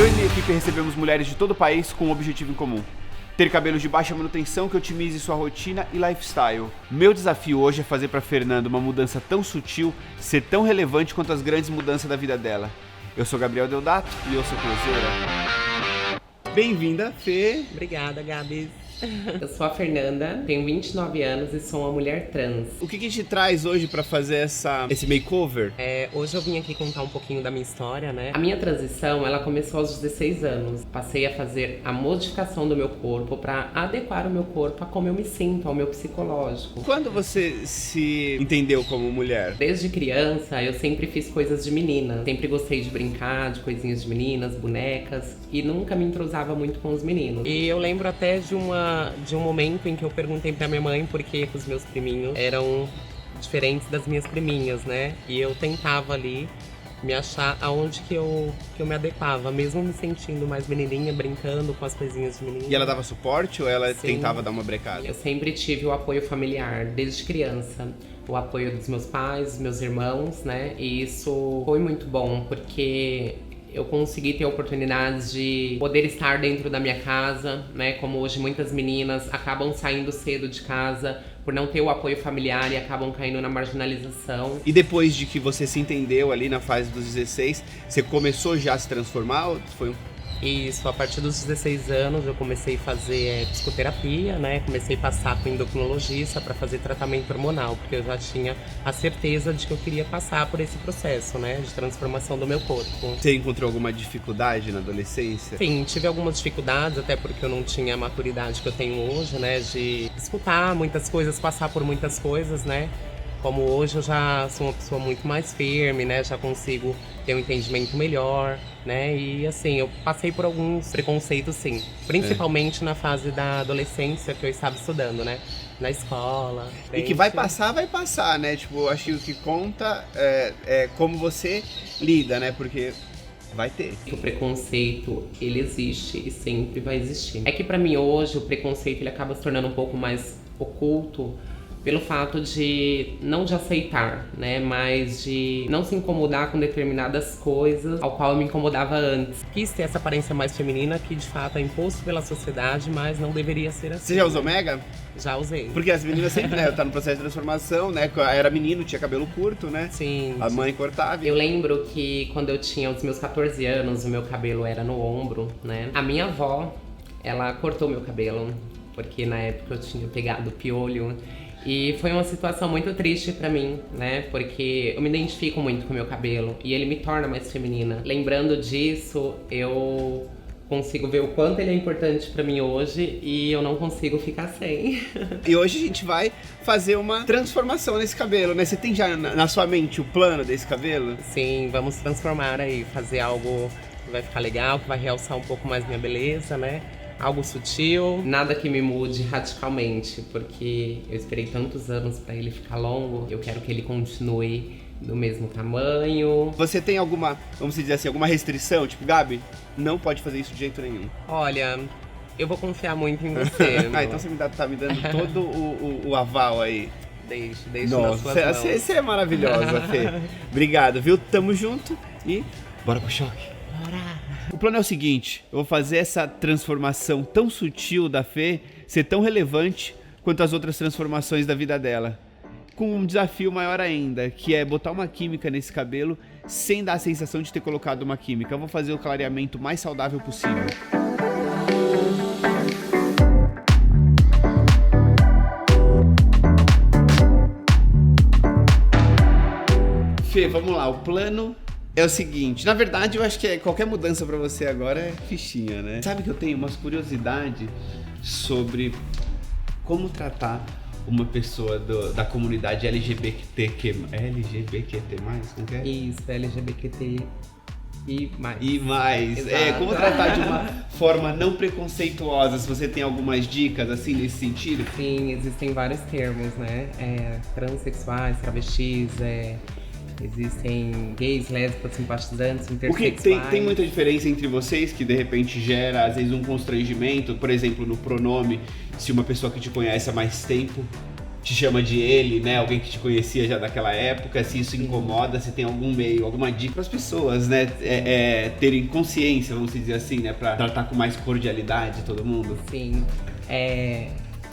Eu e minha equipe recebemos mulheres de todo o país com um objetivo em comum: ter cabelos de baixa manutenção que otimize sua rotina e lifestyle. Meu desafio hoje é fazer para Fernanda uma mudança tão sutil ser tão relevante quanto as grandes mudanças da vida dela. Eu sou Gabriel Deodato e eu sou Cruzeira. Bem-vinda, Fê. Obrigada, Gabi. Eu sou a Fernanda, tenho 29 anos e sou uma mulher trans. O que te traz hoje pra fazer esse makeover? Hoje eu vim aqui contar um pouquinho da minha história, né? A minha transição, ela começou aos 16 anos. Passei a fazer a modificação do meu corpo pra adequar o meu corpo a como eu me sinto, ao meu psicológico. Quando você se entendeu como mulher? Desde criança, eu sempre fiz coisas de menina. Sempre gostei de brincar, de coisinhas de meninas, bonecas. E nunca me entrosava muito com os meninos. E eu lembro até de um momento em que eu perguntei pra minha mãe por que os meus priminhos eram diferentes das minhas priminhas, né? E eu tentava ali me achar aonde que eu me adequava, mesmo me sentindo mais menininha, brincando com as coisinhas de menina. E ela dava suporte ou ela Sim. tentava dar uma brecada? Eu sempre tive o apoio familiar, desde criança. O apoio dos meus pais, dos meus irmãos, né? E isso foi muito bom, porque eu consegui ter a oportunidade de poder estar dentro da minha casa, né? Como hoje muitas meninas acabam saindo cedo de casa por não ter o apoio familiar e acabam caindo na marginalização. E depois de que você se entendeu ali na fase dos 16, você começou já a se transformar? Ou foi Isso, a partir dos 16 anos eu comecei a fazer psicoterapia, né? Comecei a passar com endocrinologista para fazer tratamento hormonal, porque eu já tinha a certeza de que eu queria passar por esse processo, né? De transformação do meu corpo. Você encontrou alguma dificuldade na adolescência? Sim, tive algumas dificuldades, até porque eu não tinha a maturidade que eu tenho hoje, né? De escutar muitas coisas, passar por muitas coisas, né? Como hoje eu já sou uma pessoa muito mais firme, né? Já consigo ter um entendimento melhor, né? E assim, eu passei por alguns preconceitos, sim. Principalmente na fase da adolescência, que eu estava estudando, né? Na escola. E que vai passar, né? Tipo, acho que o que conta é como você lida, né? Porque vai ter. O preconceito, ele existe e sempre vai existir. É que pra mim hoje o preconceito ele acaba se tornando um pouco mais oculto, pelo fato de não de aceitar, né, mas de não se incomodar com determinadas coisas ao qual eu me incomodava antes. Quis ter essa aparência mais feminina que de fato é imposto pela sociedade, mas não deveria ser assim. Você já usou Mega? Já usei. Porque as meninas sempre, né, tá no processo de transformação, né, era menino, tinha cabelo curto, né? Sim. A mãe cortava. Eu lembro que quando eu tinha os meus 14 anos, o meu cabelo era no ombro, né? A minha avó, ela cortou meu cabelo, porque na época eu tinha pegado piolho. E foi uma situação muito triste pra mim, né? Porque eu me identifico muito com o meu cabelo e ele me torna mais feminina. Lembrando disso, eu consigo ver o quanto ele é importante pra mim hoje e eu não consigo ficar sem. E hoje a gente vai fazer uma transformação nesse cabelo, né? Você tem já na sua mente o plano desse cabelo? Sim, vamos transformar aí, fazer algo que vai ficar legal, que vai realçar um pouco mais minha beleza, né? Algo sutil, nada que me mude radicalmente, porque eu esperei tantos anos pra ele ficar longo, eu quero que ele continue do mesmo tamanho. Você tem alguma, vamos dizer assim, alguma restrição? Tipo, Gabi, não pode fazer isso de jeito nenhum. Olha, eu vou confiar muito em você. Então você tá me dando todo o aval aí. Deixa nas suas mãos. Você é maravilhosa, Fê. Obrigado, viu? Tamo junto e bora pro choque. O plano é o seguinte, eu vou fazer essa transformação tão sutil da Fê ser tão relevante quanto as outras transformações da vida dela. Com um desafio maior ainda, que é botar uma química nesse cabelo sem dar a sensação de ter colocado uma química. Eu vou fazer o clareamento mais saudável possível. Fê, vamos lá, o plano é o seguinte, na verdade eu acho que qualquer mudança pra você agora é fichinha, né? Sabe que eu tenho umas curiosidades sobre como tratar uma pessoa da comunidade LGBTQ+, como que é? Isso, LGBT e mais. E mais, Exato. Como tratar de uma forma não preconceituosa, se você tem algumas dicas assim nesse sentido? Sim, existem vários termos, né? Transsexuais, travestis, existem gays, lésbicas, simpatizantes, intersexuais. O que tem muita diferença entre vocês que de repente gera às vezes um constrangimento, por exemplo, no pronome, se uma pessoa que te conhece há mais tempo te chama de ele, né? Alguém que te conhecia já daquela época, se isso incomoda, se tem algum meio, alguma dica para as pessoas, né? Terem consciência, vamos dizer assim, né? Para tratar com mais cordialidade todo mundo. Sim.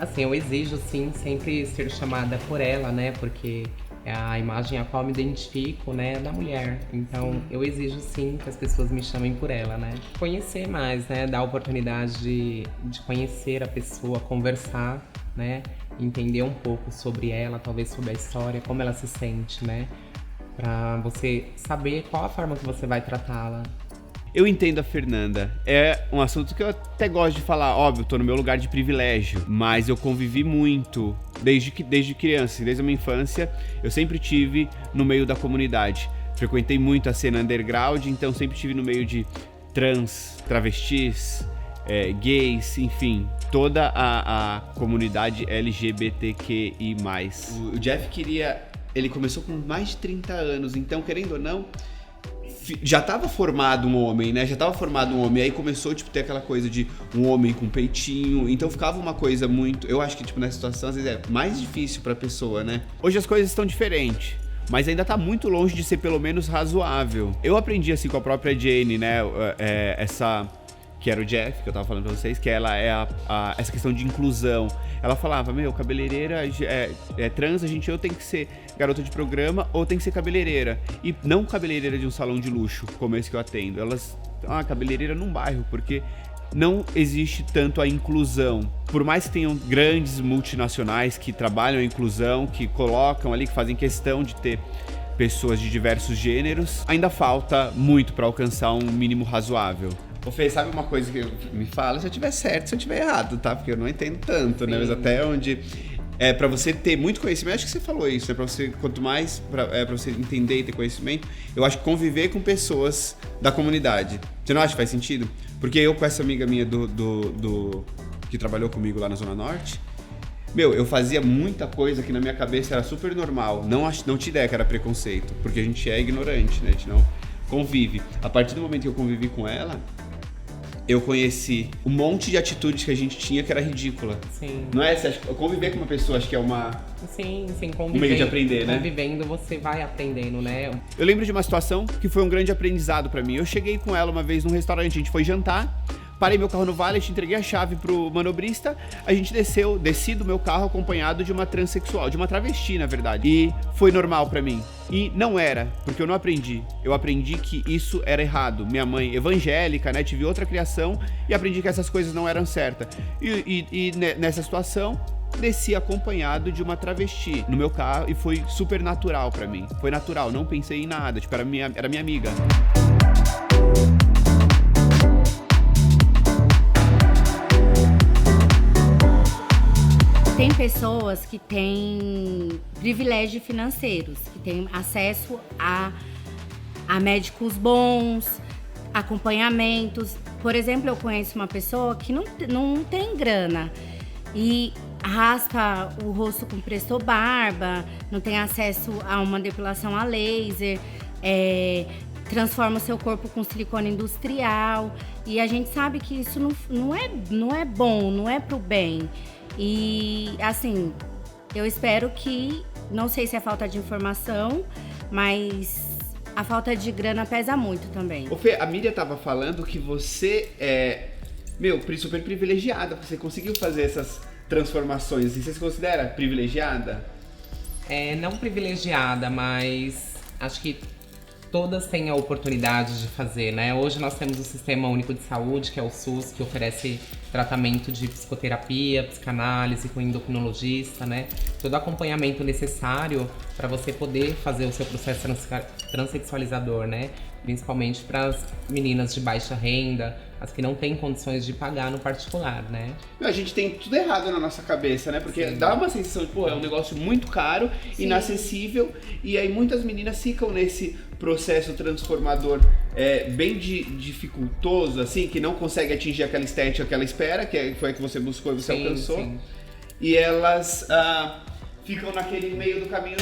Assim, eu exijo, sim, sempre ser chamada por ela, né? Porque é a imagem a qual me identifico, né, da mulher. Então, eu exijo, sim, que as pessoas me chamem por ela, né? Conhecer mais, né? Dar a oportunidade de conhecer a pessoa, conversar, né? Entender um pouco sobre ela, talvez sobre a história, como ela se sente, né? Pra você saber qual a forma que você vai tratá-la. Eu entendo a Fernanda. É um assunto que eu até gosto de falar. Óbvio, tô no meu lugar de privilégio, mas eu convivi muito desde criança, desde a minha infância. Eu sempre tive no meio da comunidade. Frequentei muito a cena underground, então sempre tive no meio de trans, travestis, gays, enfim, toda a comunidade LGBTQI+. O Jeff ele começou com mais de 30 anos, então, querendo ou não, já tava formado um homem, né? Aí começou, tipo, ter aquela coisa de um homem com peitinho. Então ficava uma coisa muito... Eu acho que, tipo, nessa situação, às vezes é mais difícil pra pessoa, né? Hoje as coisas estão diferentes, mas ainda tá muito longe de ser pelo menos razoável. Eu aprendi, assim, com a própria Jane, né? Que era o Jeff, que eu tava falando pra vocês, que ela é essa questão de inclusão. Ela falava, cabeleireira trans, a gente ou tem que ser garota de programa ou tem que ser cabeleireira. E não cabeleireira de um salão de luxo, como esse que eu atendo. Cabeleireira num bairro, porque não existe tanto a inclusão. Por mais que tenham grandes multinacionais que trabalham a inclusão, que colocam ali, que fazem questão de ter pessoas de diversos gêneros, ainda falta muito para alcançar um mínimo razoável. Ô Fê, sabe uma coisa que me fala? Se eu tiver certo, se eu tiver errado, tá? Porque eu não entendo tanto, né? Mas até onde... pra você ter muito conhecimento, acho que você falou isso, né? Pra você, quanto mais, pra você entender e ter conhecimento, eu acho que conviver com pessoas da comunidade. Você não acha que faz sentido? Porque eu com essa amiga minha que trabalhou comigo lá na Zona Norte, eu fazia muita coisa que na minha cabeça era super normal. Não tinha ideia que era preconceito, porque a gente é ignorante, né? A gente não convive. A partir do momento que eu convivi com ela, eu conheci um monte de atitudes que a gente tinha que era ridícula. Sim. Não é? Conviver com uma pessoa, acho que é Sim, convivendo. Um meio de aprender, né? Convivendo, você vai aprendendo, né? Eu lembro de uma situação que foi um grande aprendizado pra mim. Eu cheguei com ela uma vez num restaurante, a gente foi jantar, parei meu carro no valet, entreguei a chave pro manobrista, a gente desci do meu carro acompanhado de uma transexual, de uma travesti, na verdade. E foi normal pra mim. E não era, porque eu não aprendi. Eu aprendi que isso era errado. Minha mãe evangélica, né, tive outra criação e aprendi que essas coisas não eram certas. E nessa situação, desci acompanhado de uma travesti no meu carro e foi super natural pra mim. Foi natural, não pensei em nada, tipo, era minha amiga. Tem pessoas que têm privilégios financeiros, que têm acesso a médicos bons, acompanhamentos. Por exemplo, eu conheço uma pessoa que não tem grana e raspa o rosto com presto barba, não tem acesso a uma depilação a laser, transforma o seu corpo com silicone industrial. E a gente sabe que isso não é bom, não é pro bem. E, assim, eu espero que, não sei se é falta de informação, mas a falta de grana pesa muito também. Ô Fê, a Miriam tava falando que você é, super privilegiada, porque você conseguiu fazer essas transformações. E você se considera privilegiada? Não privilegiada, mas acho que todas têm a oportunidade de fazer, né? Hoje nós temos o Sistema Único de Saúde, que é o SUS, que oferece tratamento de psicoterapia, psicanálise com endocrinologista, né? Todo acompanhamento necessário para você poder fazer o seu processo transexualizador, né? Principalmente para as meninas de baixa renda, as que não têm condições de pagar no particular, né? A gente tem tudo errado na nossa cabeça, né? Porque dá uma sensação de, é um negócio muito caro, inacessível, e aí muitas meninas ficam nesse processo transformador bem dificultoso, assim, que não consegue atingir aquela estética que ela espera, que foi a que você buscou e você alcançou. Sim. E elas ficam naquele meio do caminho,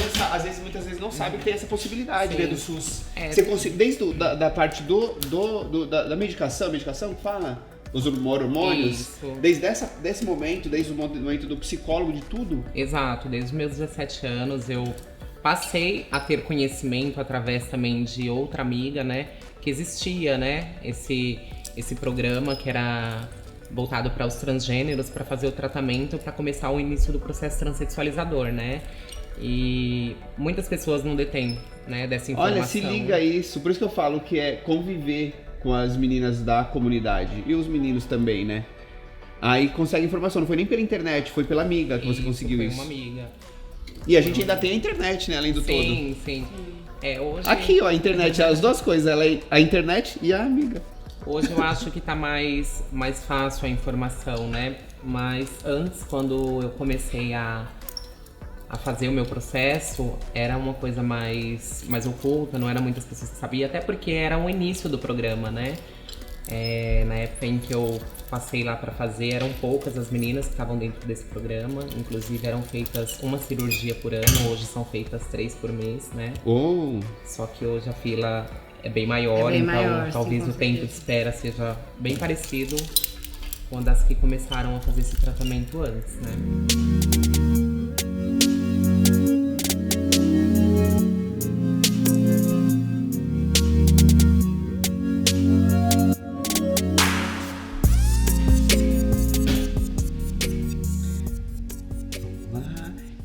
muitas vezes não sabem que tem essa possibilidade, né, do SUS. Você consegue, desde da parte da medicação que fala? os hormônios, Isso. desse momento, desde o momento do psicólogo, de tudo? Exato, desde os meus 17 anos eu passei a ter conhecimento através também de outra amiga, né? Que existia, né? Esse programa que era voltado para os transgêneros, para fazer o tratamento, para começar o início do processo transexualizador, né? E muitas pessoas não detêm, né, dessa informação. Olha, se liga isso. Por isso que eu falo que é conviver com as meninas da comunidade. E os meninos também, né? Aí consegue informação. Não foi nem pela internet, foi pela amiga que você conseguiu isso. Foi uma amiga. E a gente ainda tem a internet, né? Além do todo. Sim. Hoje... Aqui, ó, a internet, as duas coisas. Ela é a internet e a amiga. Hoje eu acho que tá mais fácil a informação, né? Mas antes, quando eu comecei a fazer o meu processo, era uma coisa mais oculta, não eram muitas pessoas que sabiam, até porque era o início do programa, né? Na época em que eu passei lá pra fazer, eram poucas as meninas que estavam dentro desse programa, inclusive eram feitas uma cirurgia por ano, hoje são feitas 3 por mês, né? Oh. Só que hoje a fila é bem maior, bem então maior, talvez sim, o tempo de espera seja bem parecido com das que começaram a fazer esse tratamento antes, né?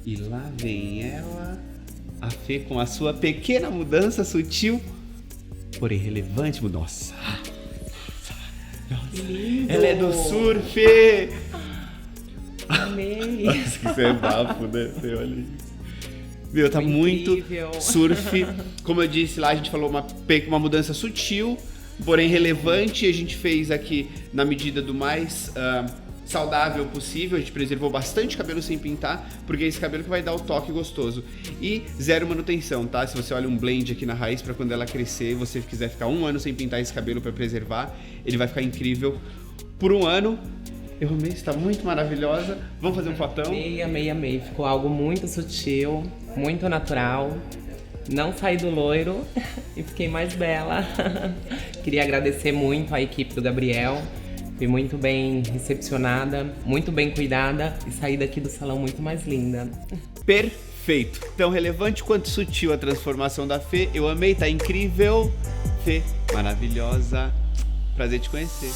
E lá vem ela, a Fê, com a sua pequena mudança sutil, porém relevante. Nossa! Ela é do surf! Amei! Nossa, que você é bafo, né? Fê, olha isso. Meu, tá muito incrível. surf. Como eu disse lá, a gente falou uma mudança sutil, porém relevante. A gente fez aqui na medida do mais saudável possível. A gente preservou bastante cabelo sem pintar, porque é esse cabelo que vai dar o toque gostoso. E zero manutenção, tá? Se você olha um blend aqui na raiz, pra quando ela crescer, você quiser ficar 1 ano sem pintar esse cabelo pra preservar, ele vai ficar incrível por 1 ano. Eu amei, está muito maravilhosa. Vamos fazer um fotão? Amei. Ficou algo muito sutil, muito natural. Não saí do loiro e fiquei mais bela. Queria agradecer muito a equipe do Gabriel. Fui muito bem recepcionada, muito bem cuidada e saí daqui do salão muito mais linda. Perfeito. Tão relevante quanto sutil a transformação da Fê. Eu amei, tá incrível. Fê, maravilhosa. Prazer te conhecer.